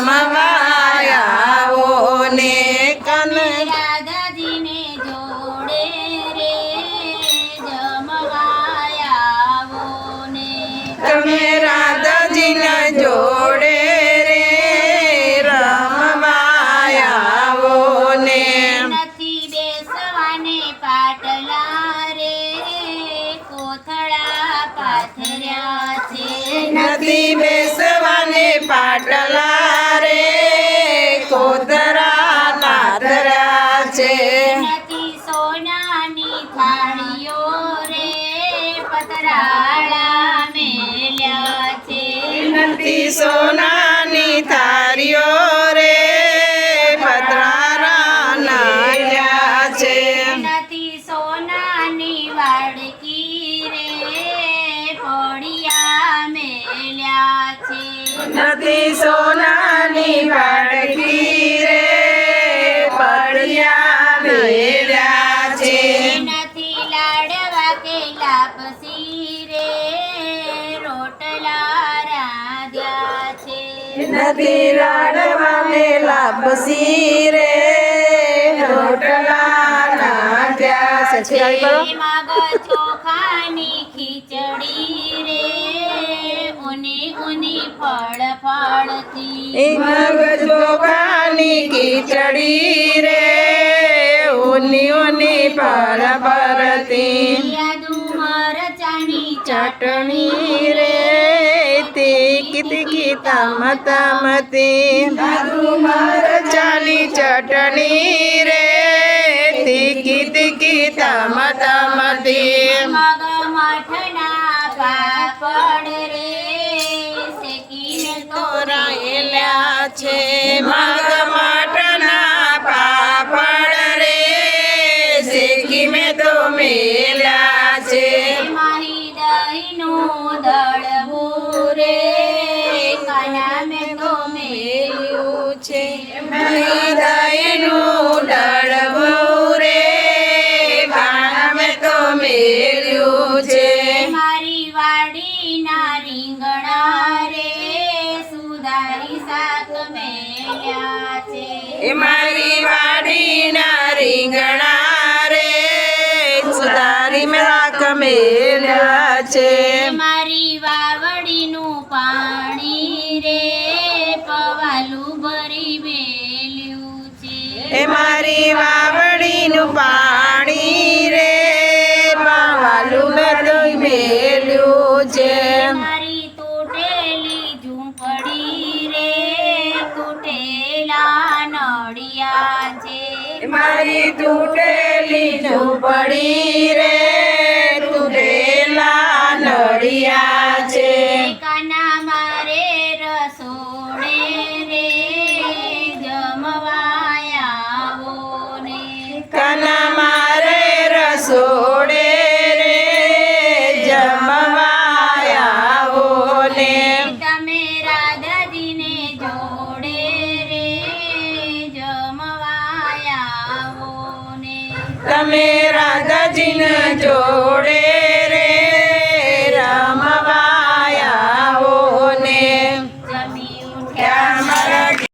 રમવાયાવો ને તમે રાધાજીને જોડે રે જમવાયાવો ને તમે રાધાજીને જોડે રે રમવાયાવો ને નથી બેસવાને પાટલા રે કોથળા પાથર્યા છે નથી બેસવાને પાટલા રે કોતરા પાથર્યા છે નથી સોનાની થાળીઓ રે પતરાળા મેલ્યા છે નથી સોનાની થાળીઓ રે પતરારા નાલ્યા છે નથી સોનાની વાડકી રે પડિયા મેલ્યા છે નથી સોનાની વાડકી રે પડ્યા મેલ્યા છે નથી લાડવા કે લાપસી રે રોટલા રાંધ્યા છે નથી લાડવાને લાપસી રે રોટલા નાખ્યા છે મગ ચોખાની ખીચડી રે ઊની ઊની ફળ ફળતી મગ ચોખાની ખીચડી રે ઊની ઊની પર પરતી યાદુ મરચાની ચટણી રે તીખી તીખી તમતમતી આદુ મરચાની ચટણી રે તીખી તીખી તમતમતી મગ મઠના પાપડ રે શેકીને તો રહેલા છે મગ માટના પાપડ રે શેકી મેં તો મેલા છે માહી દહીંનું દળવું રે કાના મેં તો મેલ્યું છે દહીંનું ડળવું રે કાના મેં તો મેલ્યું છે મારી વાડીના રીંગણા રે સુધારી શાક મેલ્યા છે મારી વાડીના રીંગણા રે સુધારી મેળાક મેલ્યા છે મારી વાવડીનું પાણી રે પવાલું ભરી મેલ્યું છે મારી વાવડીનું પાણી રે પાવાલું મેં મેલ્યું છે મારી તૂટેલી ઝૂંપડી રે તૂટેલા નળિયા છે મારી તૂટેલી ઝૂંપડી રે તૂટેલા નળિયા છે કાના મારે રસોડે રે જમવાયાવો ને કના મારે રસોડે રે જમવાયાવો ને તમે રાધાજીને જોડે રે જમવાયાવો ને તમે રાધાજીને જોડે